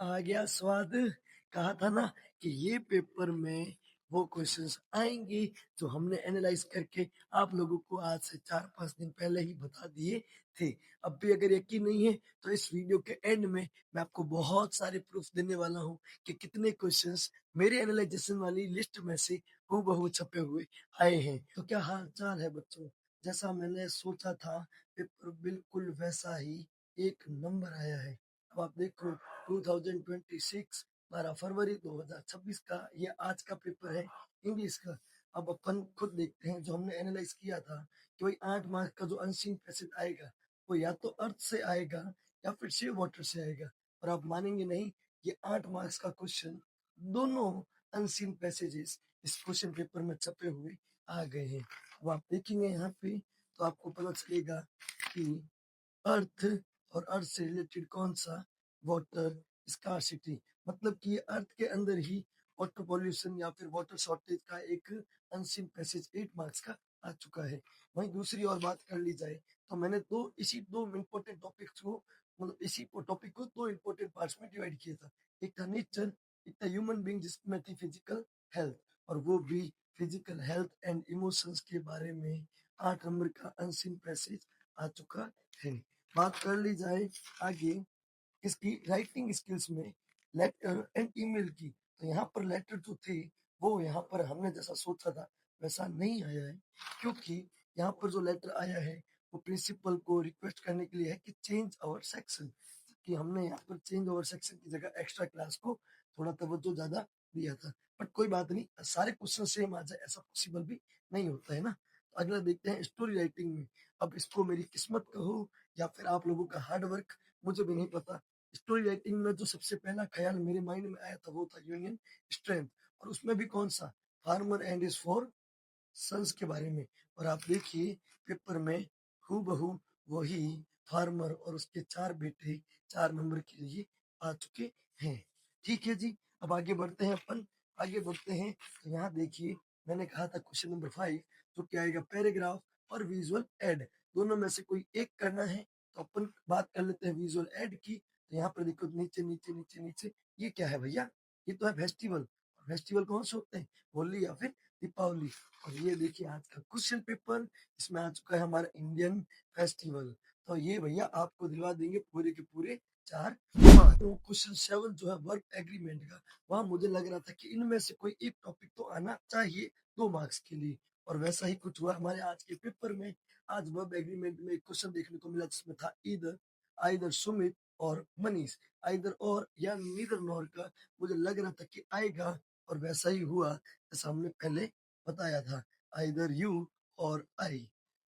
आ गया स्वाद। कहा था ना कि ये पेपर में वो क्वेश्चंस आएंगे जो हमने एनालाइज करके आप लोगों को आज से 4-5 दिन पहले ही बता दिए थे। अब भी अगर यकीन नहीं है तो इस वीडियो के एंड में मैं आपको बहुत सारे प्रूफ देने वाला हूँ कि कितने क्वेश्चंस मेरे एनालाइजेशन वाली लिस्ट में से हूबहू छपे हुए आए हैं। तो क्या हाल चाल है बच्चों? जैसा मैंने सोचा था पेपर बिल्कुल वैसा ही एक नंबर आया है। अब आप देखो 2026 12 फरवरी 2026 का ये आज का पेपर है इंग्लिश का। अब अपन खुद देखते हैं जो हमने एनालाइज किया था कि भाई 8 मार्क का जो अनसीन पैसेज आएगा वो या तो अर्थ से आएगा या फिर सी वाटर से आएगा। और आप मानेंगे नहीं, ये 8 मार्क्स का क्वेश्चन दोनों अनसीन पैसेजेस इस क्वेश्चन पेपर में छपे हुए आ गए हैं। अब आप देखेंगे यहाँ पे तो आपको पता चलेगा कि अर्थ और अर्थ से रिलेटेड कौन सा वाटर स्कार्सिटी, मतलब कि ये अर्थ के अंदर ही वाटर पॉल्यूशन या फिर वाटर शॉर्टेज का एक अनसीन पैसेज 8 मार्क्स का आ चुका है। वहीं दूसरी और बात कर ली जाए तो मैंने इसी दो इम्पोर्टेंट टॉपिक्स को, मतलब इसी टॉपिक को दो इम्पोर्टेंट पार्ट्स में डिवाइड किया था। एक था नेचर, एक था ह्यूमन बीइंग, जिसमें थी फिजिकल हेल्थ, और वो भी फिजिकल हेल्थ एंड इमोशंस के बारे में 8 नंबर का अनसीन पैसेज आ चुका है। बात कर ली जाए आगे इसकी राइटिंग स्किल्स में लेटर एंड ईमेल की, तो यहाँ पर लेटर जो थे वो यहाँ पर हमने जैसा सोचा था वैसा नहीं आया है, क्योंकि यहाँ पर जो लेटर आया है वो प्रिंसिपल को रिक्वेस्ट करने के लिए है कि चेंज आवर सेक्शन, कि हमने यहाँ पर चेंज आवर सेक्शन की जगह एक्स्ट्रा क्लास को थोड़ा तवज्जो ज्यादा दिया था। बट कोई बात नहीं, सारे क्वेश्चन सेम आ जाए ऐसा पॉसिबल भी नहीं होता है ना। तो अगला देखते हैं स्टोरी राइटिंग में। अब इसको मेरी किस्मत कहो या फिर आप लोगों का हार्ड वर्क, मुझे भी नहीं पता। स्टोरी राइटिंग में जो सबसे पहला ख्याल मेरे माइंड में आया था वो था यूनियन स्ट्रेंथ, और उसमें भी कौन सा, farmer and his four sons के बारे में। और आप देखिए पेपर में हूबहू वही फार्मर और उसके 4 बेटे 4 नंबर के लिए आ चुके हैं। ठीक है जी, अब आगे बढ़ते हैं अपन। आगे बढ़ते हैं तो यहाँ देखिए मैंने कहा था क्वेश्चन नंबर 5 जो क्या आएगा, पैराग्राफ और विजुअल एड, दोनों में से कोई एक करना है। तो अपन बात कर लेते हैं विजुअल एड की। तो यहाँ पर देखो नीचे नीचे नीचे नीचे ये क्या है भैया, ये तो है फेस्टिवल। फेस्टिवल कौन से होते हैं, होली या फिर दीपावली। और ये देखिए आज का क्वेश्चन पेपर, इसमें आ चुका है हमारा इंडियन फेस्टिवल। तो ये भैया आपको दिलवा देंगे पूरे के पूरे 4 मार्क्स। तो क्वेश्चन 7 जो है वर्क एग्रीमेंट का, वहां मुझे लग रहा था कि इनमें से कोई एक टॉपिक तो आना चाहिए 2 मार्क्स के लिए, और वैसा ही कुछ हुआ हमारे आज के पेपर में। आज वर्ब एग्रीमेंट में एक क्वेश्चन देखने को मिला जिसमें था ईदर, आइदर सुमित और मनीष, आइदर और या नीदर नॉर का मुझे लग रहा था कि आएगा, और वैसा ही हुआ जैसा हमने पहले बताया था, आइदर यू और आई।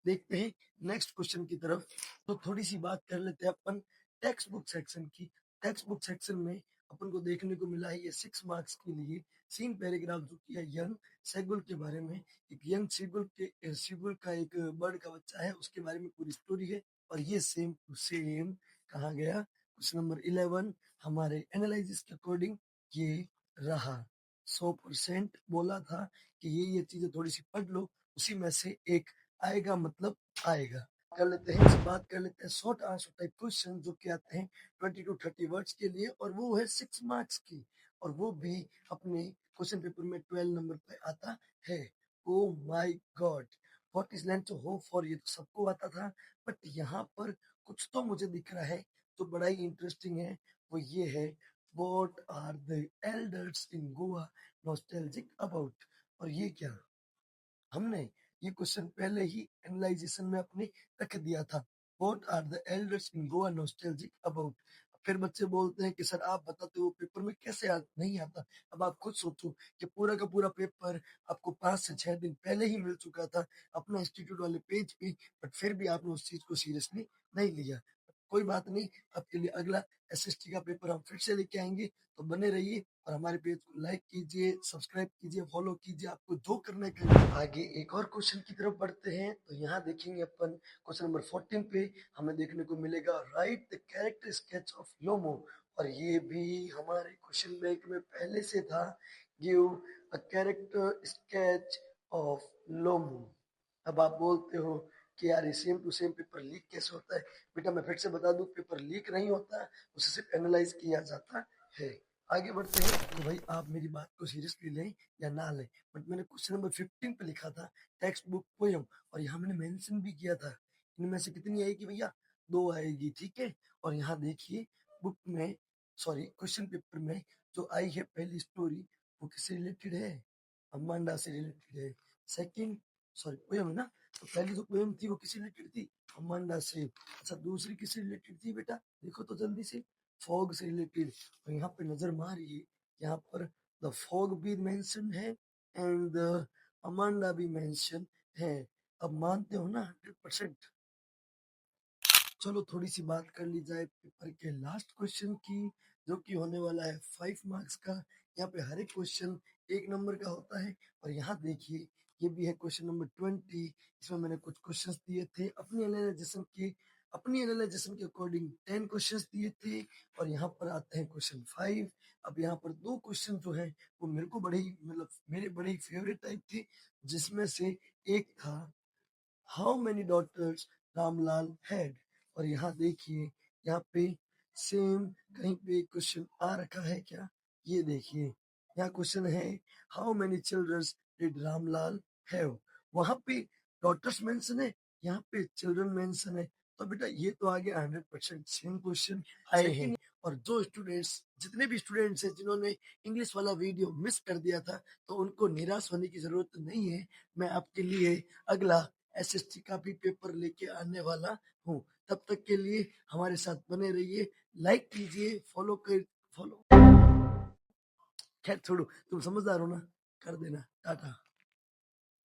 देखते हैं नेक्स्ट क्वेश्चन की तरफ। तो थोड़ी सी बात कर लेते हैं अपन टेक्स्ट बुक सेक्शन की। टेक्स्ट बुक सेक्शन में अपन को देखने को मिला है ये 6 मार्क्स के लिए सीन पैराग्राफ जो किया यंग सेगुल के बारे में। एक यंग सेगुल का एक बर्ड का बच्चा है, उसके बारे में पूरी स्टोरी है। और ये सेम टू सेम कहा गया क्वेश्चन नंबर 11 हमारे एनालिसिस के अकॉर्डिंग ये रहा। 100% बोला था कि ये चीजें थोड़ी सी पढ़ लो, उसी में से एक आएगा, मतलब आएगा। कर लेते हैं इस बात कर लेते हैं शॉर्ट आंसर टाइप क्वेश्चन जो कि आते हैं 20 to 30 वर्ड्स के लिए, और वो है 6 मार्क्स की, और वो भी अपने क्वेश्चन पेपर में 12 नंबर पे आता है। Oh my God, what is land to hope for, ये तो सबको आता था, बट यहाँ पर कुछ तो मुझे दिख रहा है जो बड़ा ही इंटरेस्टिंग है। वो ये है, what are the elders in Goa nostalgic about. और ये क्या, हमने ये क्वेश्चन पहले ही एनालाइजेशन में अपने रख दिया था, what are the elders in Goa nostalgic about. फिर बच्चे बोलते हैं कि सर आप बताते हो पेपर में कैसे नहीं आता। अब आप खुद सोचो कि पूरा का पूरा पेपर आपको 5 से 6 दिन पहले ही मिल चुका था अपना इंस्टीट्यूट वाले पेज पे, बट फिर भी आपने उस चीज को सीरियसली नहीं लिया। कोई बात नहीं, आपके लिए अगला एसएसटी का पेपर हम फिर से लेके आएंगे, तो बने रहिए और हमारे पेज को लाइक कीजिए, सब्सक्राइब कीजिए, फॉलो कीजिए, आपको जो करना है। आगे एक और क्वेश्चन की तरफ बढ़ते हैं तो यहाँ देखेंगे अपन क्वेश्चन नंबर 14 पे हमें देखने को मिलेगा right the character sketch of Lomov. और ये भी हमारे क्वेश्चन बैंक में पहले से था, give a character sketch of Lomov. अब आप बोलते हो कि यार ये same to same paper leak कैसे होता है। बेटा मैं फिर से बता दूं, पेपर लीक नहीं होता, उसे सिर्फ एनालाइज किया जाता है। आगे बढ़ते हैं तो भाई आप मेरी बात को सीरियसली लें या ना लें, बट मैंने क्वेश्चन नंबर 15 पे लिखा था टेक्स्ट बुक पोयम, और यहाँ मैंने मेंशन भी किया था इनमें से कितनी आएगी भैया, दो आएगी, ठीक है। और यहाँ देखिए बुक में, सॉरी क्वेश्चन पेपर में जो आई है पहली स्टोरी वो किससे रिलेटेड है, अमांडा से रिलेटेड है। सेकंड, सॉरी पोयम है ना, तो पहली जो पोयम थी वो किससे रिलेटेड थी, अमांडा से। अच्छा दूसरी किससे रिलेटेड थी बेटा, देखो तो जल्दी से, फॉग से रिलेटेड। और यहाँ पे नजर मारिए, यहाँ पर द फॉग भी मेंशन है एंड द अमांडा भी मेंशन है। अब मानते हो ना 100%। चलो थोड़ी सी बात कर ली जाए पेपर के लास्ट क्वेश्चन की, जो कि होने वाला है 5 मार्क्स का। यहाँ पे हर एक क्वेश्चन 1 नंबर का होता है। और यहाँ देखिए ये भी है क्वेश्चन नंबर 20। इसमें मैंने कुछ क्वेश्चंस दिए थे अपनी एनालाइजेशन के अकॉर्डिंग 10 क्वेश्चंस दिए थे। और यहाँ पर आते हैं क्वेश्चन 5। अब यहाँ पर दो क्वेश्चन जो है वो मेरे को बड़े ही मतलब मेरे बड़े ही फेवरेट टाइप थे, जिसमें से एक था how many daughters Ramlal had. और यहाँ देखिए यहाँ पे सेम कहीं पे क्वेश्चन आ रखा है क्या, ये देखिए यहाँ क्वेश्चन है how many childrens did Ramlal have. वहां पे डॉटर्स मेंशन है, यहाँ पे चिल्ड्रन मेंशन है। तो बेटा ये तो आ गया 100% सेम क्वेश्चन आए हैं। और जो स्टूडेंट्स, जितने भी स्टूडेंट्स हैं जिन्होंने इंग्लिश वाला वीडियो मिस कर दिया था, तो उनको निराश होने की जरूरत नहीं है। मैं आपके लिए अगला एसएसटी का भी पेपर लेके आने वाला हूँ। तब तक के लिए हमारे साथ बने रहिए, लाइक कीजिए, फॉलो, खैर छोड़ो, तुम समझदार हो ना, कर देना, टाटा।